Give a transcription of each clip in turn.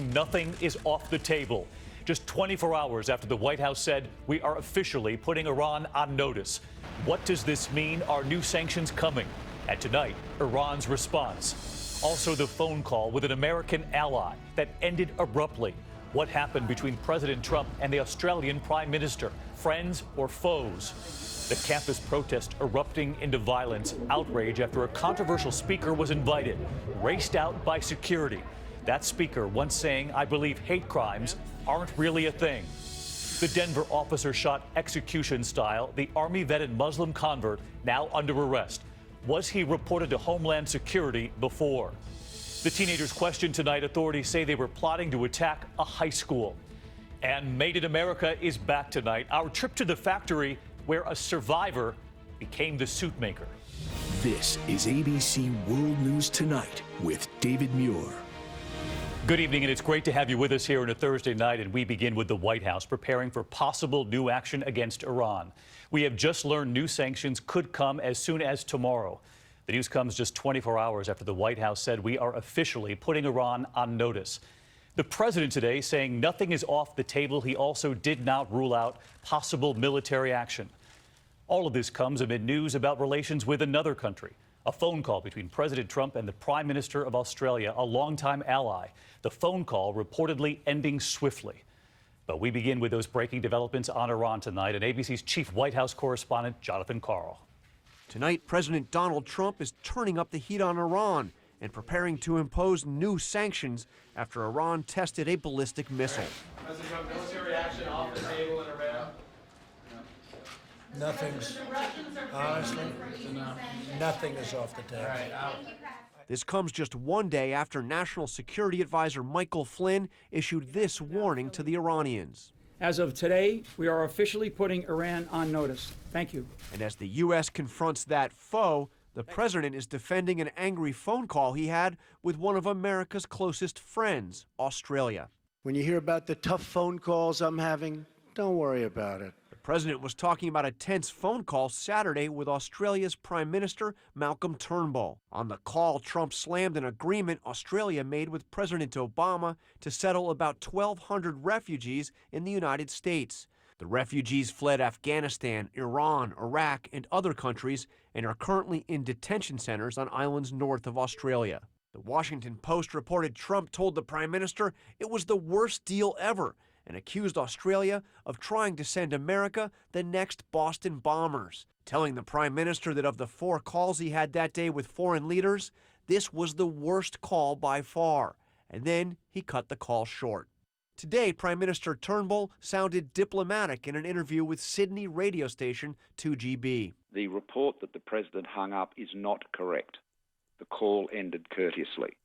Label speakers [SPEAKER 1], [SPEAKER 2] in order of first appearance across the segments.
[SPEAKER 1] saying nothing is off the table. Just 24 hours after the White House said we are officially putting Iran on notice. What does this mean? Are new sanctions coming? And tonight, Iran's response. Also, the phone call with an American ally that ended abruptly. What happened between President Trump and the Australian Prime Minister? Friends or foes? The campus protest erupting into violence, outrage after a controversial speaker was invited, raced out by security. That speaker once saying, "I believe hate crimes aren't really a thing." The Denver officer shot execution style, the Army-vetted Muslim convert now under arrest. Was he reported to Homeland Security before? The teenagers questioned tonight. Authorities say they were plotting to attack a high school. And Made in America is back tonight. Our trip to the factory where a survivor became the suit maker.
[SPEAKER 2] This is ABC World News Tonight with David Muir.
[SPEAKER 1] Good evening, and it's great to have you with us here on a Thursday night. And we begin with the White House preparing for possible new action against Iran. We have just learned new sanctions could come as soon as tomorrow. The news comes just 24 hours after the White House said we are officially putting Iran on notice. The president today saying nothing is off the table. He also did not rule out possible military action. All of this comes amid news about relations with another country. A phone call between President Trump and the Prime Minister of Australia, a longtime ally. The phone call reportedly ending swiftly. But we begin with those breaking developments on Iran tonight, and ABC's chief White House correspondent, Jonathan Karl.
[SPEAKER 3] Tonight, President Donald Trump is turning up the heat on Iran and preparing to impose new sanctions after Iran tested a ballistic missile.
[SPEAKER 4] President Trump, military action off the table in Iran?
[SPEAKER 5] Nothing's, honestly, nothing is off the table.
[SPEAKER 3] This comes just one day after National Security Advisor Michael Flynn issued this warning to the Iranians.
[SPEAKER 6] As of today, we are officially putting Iran on notice. Thank you.
[SPEAKER 3] And as the U.S. confronts that foe, the president is defending an angry phone call he had with one of America's closest friends, Australia.
[SPEAKER 7] When you hear about the tough phone calls I'm having, don't worry about it.
[SPEAKER 3] The president was talking about a tense phone call Saturday with Australia's Prime Minister Malcolm Turnbull. On the call, Trump slammed an agreement Australia made with President Obama to settle about 1,200 refugees in the United States. The refugees fled Afghanistan, Iran, Iraq, and other countries and are currently in detention centers on islands north of Australia. The Washington Post reported Trump told the Prime Minister it was the worst deal ever and accused Australia of trying to send America the next Boston bombers, telling the Prime Minister that of the 4 calls he had that day with foreign leaders, this was the worst call by far. And then he cut the call short. Today, Prime Minister Turnbull sounded diplomatic in an interview with Sydney radio station 2GB.
[SPEAKER 8] The report that the president hung up is not correct. The call ended courteously.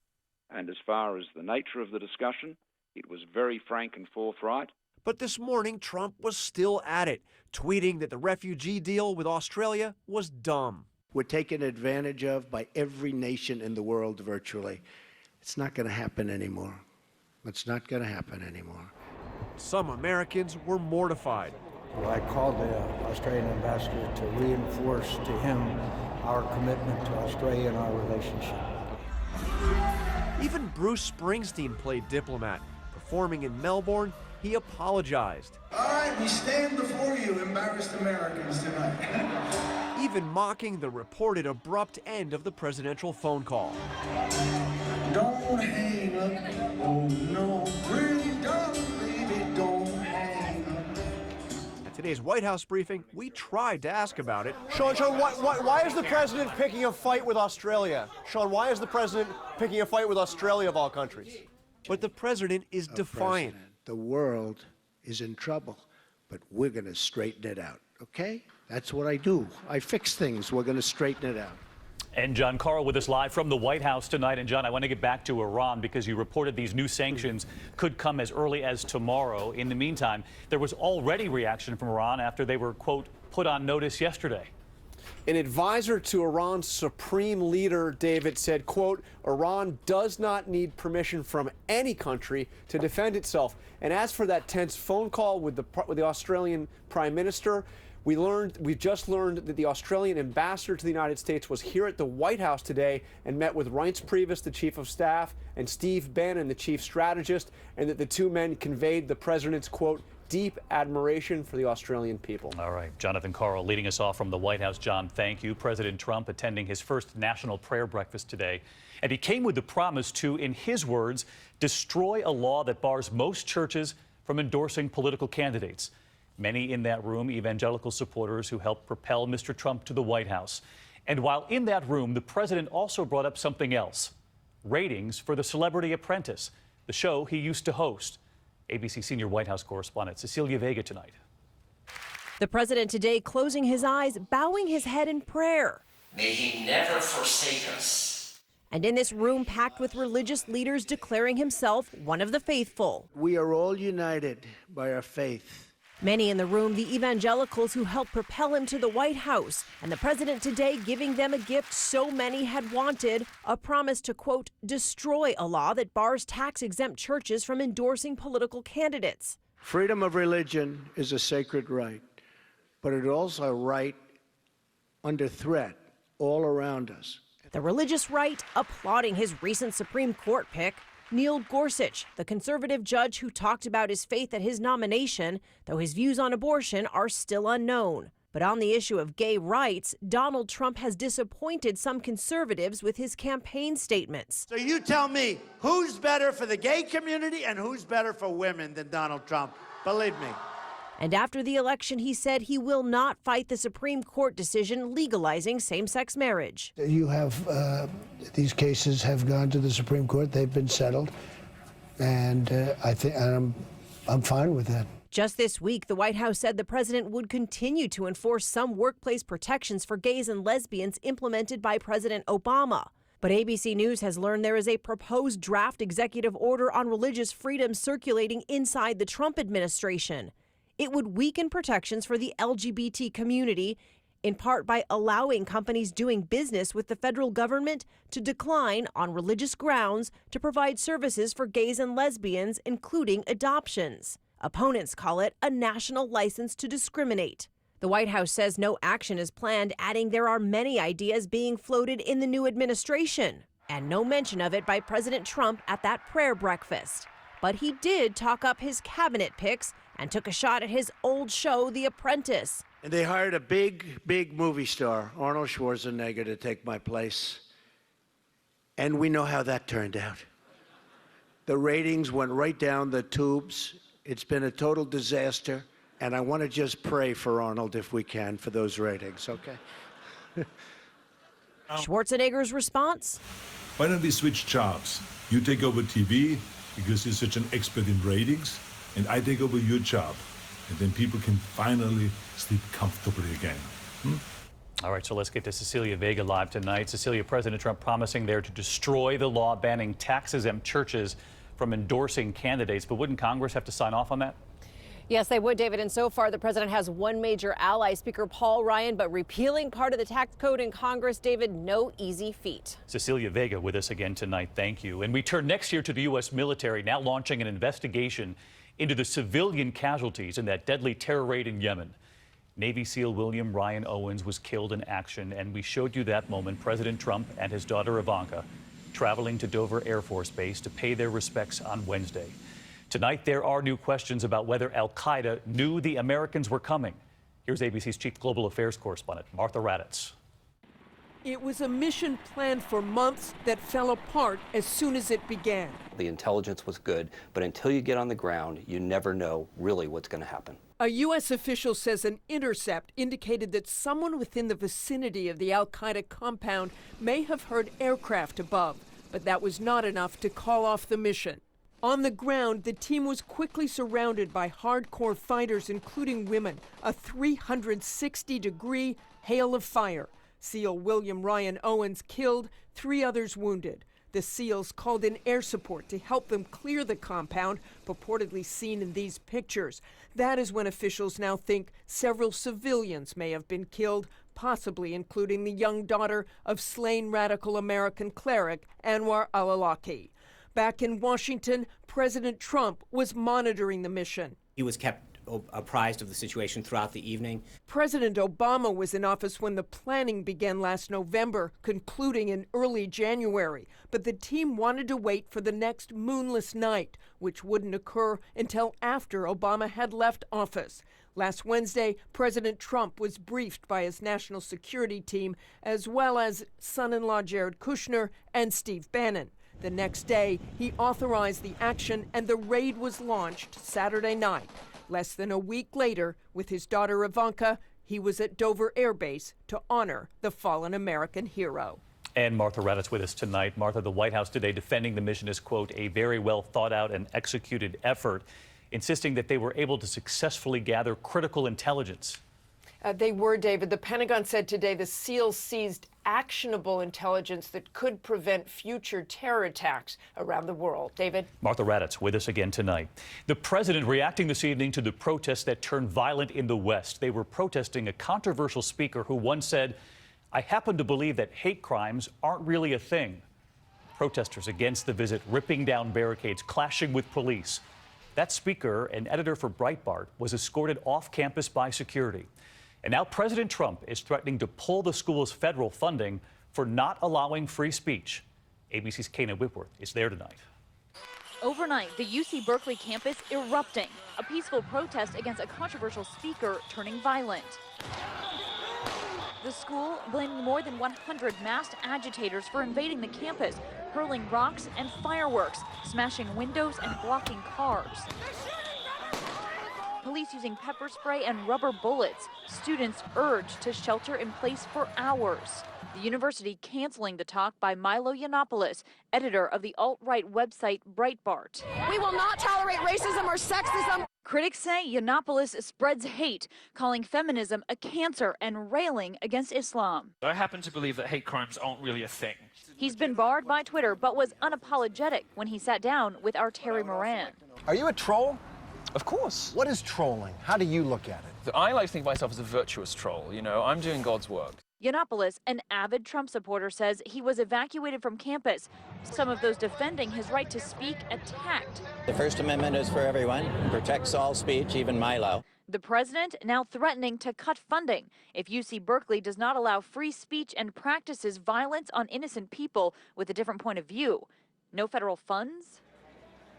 [SPEAKER 8] And as far as the nature of the discussion, it was very frank and forthright.
[SPEAKER 3] But this morning, Trump was still at it, tweeting that the refugee deal with Australia was dumb.
[SPEAKER 7] We're taken advantage of by every nation in the world virtually. It's not going to happen anymore. It's not going to happen anymore.
[SPEAKER 3] Some Americans were mortified.
[SPEAKER 5] Well, I called the Australian ambassador to reinforce to him our commitment to Australia and our relationship.
[SPEAKER 3] Even Bruce Springsteen played diplomat. Performing in Melbourne, he apologized.
[SPEAKER 9] All right, we stand before you, embarrassed Americans, tonight.
[SPEAKER 3] Even mocking the reported abrupt end of the presidential phone call.
[SPEAKER 9] Don't hang up, oh no, really don't, baby, don't hang up.
[SPEAKER 3] At today's White House briefing, we tried to ask about it.
[SPEAKER 10] Sean, why is the president picking a fight with Australia? Sean, why is the president picking a fight with Australia of all countries?
[SPEAKER 3] But the president is defiant.
[SPEAKER 7] The world is in trouble, but we're going to straighten it out, okay? That's what I do. I fix things. We're going to straighten it out.
[SPEAKER 1] And John Karl with us live from the White House tonight. And John, I want to get back to Iran because you reported these new sanctions could come as early as tomorrow. In the meantime, there was already reaction from Iran after they were, quote, put on notice yesterday.
[SPEAKER 10] An advisor to Iran's supreme leader, David, said, quote, Iran does not need permission from any country to defend itself. And as for that tense phone call with the Australian Prime Minister, we've just learned that the Australian ambassador to the United States was here at the White House today and met with Reince Priebus, the chief of staff, and Steve Bannon, the chief strategist, and that the two men conveyed the president's, quote, deep admiration for the Australian people.
[SPEAKER 1] All right, Jonathan Carl leading us off from the White House. John, thank you. President Trump attending his first national prayer breakfast today. And he came with the promise to, in his words, destroy a law that bars most churches from endorsing political candidates. Many in that room, evangelical supporters who helped propel Mr. Trump to the White House. And while in that room, the president also brought up something else: ratings for The Celebrity Apprentice, the show he used to host. ABC senior White House correspondent Cecilia Vega tonight.
[SPEAKER 11] The president today closing his eyes, bowing his head in prayer.
[SPEAKER 12] May he never forsake us.
[SPEAKER 11] And in this room packed with religious leaders declaring himself one of the faithful.
[SPEAKER 7] We are all united by our faith.
[SPEAKER 11] Many in the room, the evangelicals who helped propel him to the White House, and the president today giving them a gift so many had wanted, a promise to, quote, destroy a law that bars tax-exempt churches from endorsing political candidates.
[SPEAKER 7] Freedom of religion is a sacred right, but it is also a right under threat all around us.
[SPEAKER 11] The religious right applauding his recent Supreme Court pick. Neil Gorsuch, the conservative judge who talked about his faith at his nomination, though his views on abortion are still unknown. But on the issue of gay rights, Donald Trump has disappointed some conservatives with his campaign statements.
[SPEAKER 9] So you tell me, who's better for the gay community and who's better for women than Donald Trump? Believe me.
[SPEAKER 11] And after the election, he said he will not fight the Supreme Court decision legalizing same-sex marriage.
[SPEAKER 5] You have, these cases have gone to the Supreme Court. They've been settled. And I'm fine with that.
[SPEAKER 11] Just this week, the White House said the president would continue to enforce some workplace protections for gays and lesbians implemented by President Obama. But ABC News has learned there is a proposed draft executive order on religious freedom circulating inside the Trump administration. It would weaken protections for the LGBT community, in part by allowing companies doing business with the federal government to decline on religious grounds to provide services for gays and lesbians, including adoptions. Opponents call it a national license to discriminate. The White House says no action is planned, adding there are many ideas being floated in the new administration, and no mention of it by President Trump at that prayer breakfast. But he did talk up his cabinet picks and took a shot at his old show, The Apprentice.
[SPEAKER 7] And they hired a big movie star, Arnold Schwarzenegger, to take my place. And we know how that turned out. The ratings went right down the tubes. It's been a total disaster. And I want to just pray for Arnold, if we can, for those ratings, okay?
[SPEAKER 11] Schwarzenegger's response?
[SPEAKER 13] Why don't we switch jobs? You take over TV because you're such an expert in ratings, and I take over your job. And then people can finally sleep comfortably again.
[SPEAKER 1] All right, so let's get to Cecilia Vega live tonight. Cecilia, President Trump promising there to destroy the law banning tax-exempt churches from endorsing candidates. But wouldn't Congress have to sign off on that?
[SPEAKER 11] Yes, they would, David. And so far, the president has one major ally, Speaker Paul Ryan, but repealing part of the tax code in Congress, David, no easy feat.
[SPEAKER 1] Cecilia Vega with us again tonight. Thank you. And we turn next year to the U.S. military, now launching an investigation into the civilian casualties in that deadly terror raid in Yemen. Navy SEAL William Ryan Owens was killed in action, and we showed you that moment, President Trump and his daughter Ivanka traveling to Dover Air Force Base to pay their respects on Wednesday. Tonight, there are new questions about whether al-Qaeda knew the Americans were coming. Here's ABC's chief global affairs correspondent, Martha Raddatz.
[SPEAKER 14] It was a mission planned for months that fell apart as soon as it began.
[SPEAKER 15] The intelligence was good, but until you get on the ground, you never know really what's going to happen.
[SPEAKER 14] A U.S. official says an intercept indicated that someone within the vicinity of the al-Qaeda compound may have heard aircraft above, but that was not enough to call off the mission. On the ground, the team was quickly surrounded by hardcore fighters, including women, a 360-degree hail of fire. SEAL William Ryan Owens killed, 3 others wounded. The SEALs called in air support to help them clear the compound, purportedly seen in these pictures. That is when officials now think several civilians may have been killed, possibly including the young daughter of slain radical American cleric Anwar al-Awlaki. Back in Washington, President Trump was monitoring the mission.
[SPEAKER 16] He was kept apprised of the situation throughout the evening.
[SPEAKER 14] President Obama was in office when the planning began last November, concluding in early January. But the team wanted to wait for the next moonless night, which wouldn't occur until after Obama had left office. Last Wednesday, President Trump was briefed by his national security team, as well as son-in-law Jared Kushner and Steve Bannon. The next day, he authorized the action, and the raid was launched Saturday night. Less than a week later, with his daughter Ivanka, he was at Dover Air Base to honor the fallen American hero.
[SPEAKER 1] And Martha Raddatz with us tonight. Martha, the White House today defending the mission as, quote, a very well thought out and executed effort, insisting that they were able to successfully gather critical intelligence.
[SPEAKER 14] They were, David. The Pentagon said today the SEALs seized actionable intelligence that could prevent future terror attacks around the world. David?
[SPEAKER 1] Martha Raddatz with us again tonight. The president reacting this evening to the protests that turned violent in the West. They were protesting a controversial speaker who once said, "I happen to believe that hate crimes aren't really a thing." Protesters against the visit ripping down barricades, clashing with police. That speaker, an editor for Breitbart, was escorted off campus by security. And now President Trump is threatening to pull the school's federal funding for not allowing free speech. ABC's Kana Whitworth is there tonight.
[SPEAKER 17] Overnight, the UC Berkeley campus erupting, a peaceful protest against a controversial speaker turning violent. The school blaming more than 100 masked agitators for invading the campus, hurling rocks and fireworks, smashing windows and blocking cars. Police using pepper spray and rubber bullets. Students urged to shelter in place for hours. The university canceling the talk by Milo Yiannopoulos, editor of the alt-right website Breitbart.
[SPEAKER 18] We will not tolerate racism or sexism.
[SPEAKER 17] Critics say Yiannopoulos spreads hate, calling feminism a cancer and railing against Islam.
[SPEAKER 19] I happen to believe that hate crimes aren't really a thing.
[SPEAKER 17] He's been barred by Twitter, but was unapologetic when he sat down with our Terry Moran.
[SPEAKER 20] Are you a troll?
[SPEAKER 19] Of course.
[SPEAKER 20] What is trolling? How do you look at it?
[SPEAKER 19] I like to think of myself as a virtuous troll. You know, I'm doing God's work.
[SPEAKER 17] Yiannopoulos, an avid Trump supporter, says he was evacuated from campus. Some of those defending his right to speak attacked.
[SPEAKER 21] The First Amendment is for everyone, protects all speech, even Milo.
[SPEAKER 17] The president now threatening to cut funding if UC Berkeley does not allow free speech and practices violence on innocent people with a different point of view. No federal funds?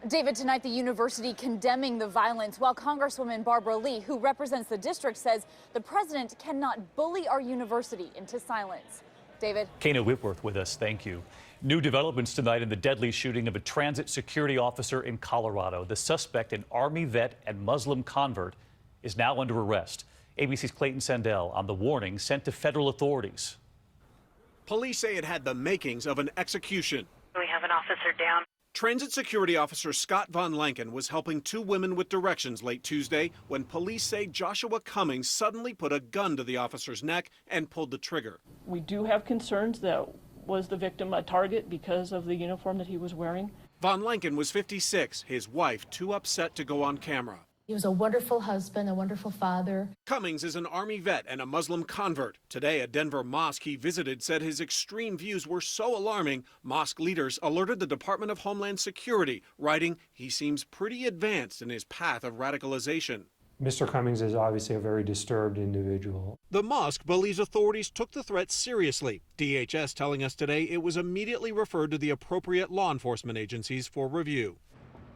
[SPEAKER 18] David, tonight the university condemning the violence, while Congresswoman Barbara Lee, who represents the district, says the president cannot bully our university into silence. David?
[SPEAKER 1] Kana Whitworth with us. Thank you. New developments tonight in the deadly shooting of a transit security officer in Colorado. The suspect, an Army vet and Muslim convert, is now under arrest. ABC's Clayton Sandell on the warning sent to federal authorities.
[SPEAKER 3] Police say it had the makings of an execution.
[SPEAKER 22] We have an officer down.
[SPEAKER 3] Transit security officer Scott Von Lanken was helping two women with directions late Tuesday when police say Joshua Cummings suddenly put a gun to the officer's neck and pulled the trigger.
[SPEAKER 23] We do have concerns that was the victim a target because of the uniform that he was wearing.
[SPEAKER 3] Von Lanken was 56, his wife too upset to go on camera.
[SPEAKER 24] He was a wonderful husband, a wonderful father.
[SPEAKER 3] Cummings is an Army vet and a Muslim convert. Today, a Denver mosque he visited said his extreme views were so alarming, mosque leaders alerted the Department of Homeland Security, writing he seems pretty advanced in his path of radicalization.
[SPEAKER 25] Mr. Cummings is obviously a very disturbed individual.
[SPEAKER 3] The mosque believes authorities took the threat seriously. DHS telling us today it was immediately referred to the appropriate law enforcement agencies for review.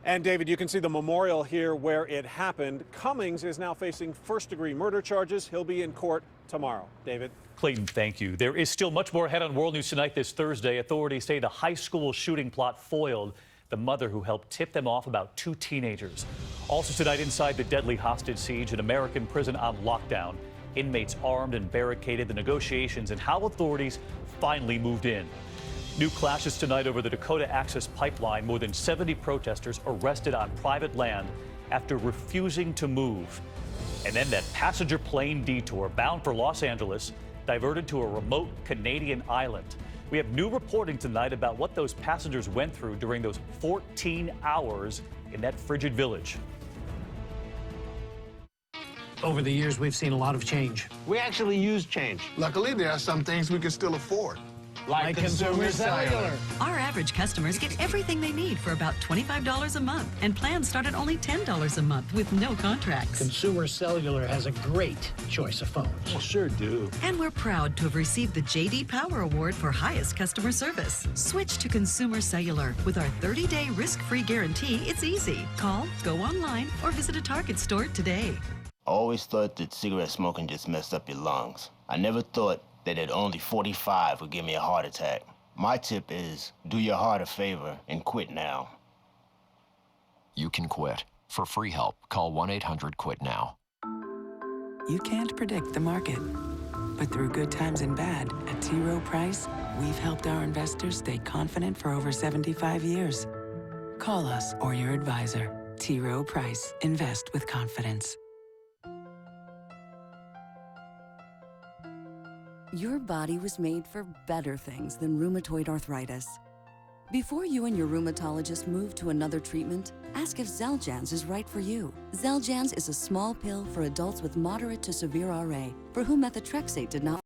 [SPEAKER 3] And David, you can see the memorial here where it happened. Cummings is now facing first-degree murder charges. He'll be in court tomorrow. David?
[SPEAKER 1] Clayton, thank you. There is still much more ahead on World News Tonight this Thursday. Authorities say the high school shooting plot foiled the mother who helped tip them off about two teenagers. Also tonight, inside the deadly hostage siege, an American prison on lockdown. Inmates armed and barricaded, the negotiations, and how authorities finally moved in. New clashes tonight over the Dakota Access Pipeline. More than 70 protesters arrested on private land after refusing to move. And then that passenger plane detour bound for Los Angeles diverted to a remote Canadian island. We have new reporting tonight about what those passengers went through during those 14 hours in that frigid village.
[SPEAKER 26] Over the years, we've seen a lot of change.
[SPEAKER 27] We actually use change.
[SPEAKER 28] Luckily, there are some things we can still afford.
[SPEAKER 20] Like Consumer Cellular.
[SPEAKER 2] Our average customers get everything they need for about $25 a month, and plans start at only $10 a month with no contracts.
[SPEAKER 4] Consumer Cellular has a great choice of phones.
[SPEAKER 13] Well, sure do.
[SPEAKER 2] And we're proud to have received the J.D. Power Award for highest customer service. Switch to Consumer Cellular. With our 30-day risk-free guarantee, it's easy. Call, go online, or visit a Target store today.
[SPEAKER 6] I always thought that cigarette smoking just messed up your lungs. I never thought that at only 45 would give me a heart attack. My tip is, do your heart a favor and quit now.
[SPEAKER 8] You can quit. For free help, call 1-800-QUIT-NOW.
[SPEAKER 22] You can't predict the market, but through good times and bad, at T. Rowe Price, we've helped our investors stay confident for over 75 years. Call us or your advisor. T. Rowe Price. Invest with confidence.
[SPEAKER 26] Your body was made for better things than rheumatoid arthritis. Before you and your rheumatologist move to another treatment, ask if Xeljanz is right for you. Xeljanz is a small pill for adults with moderate to severe RA, for whom methotrexate did not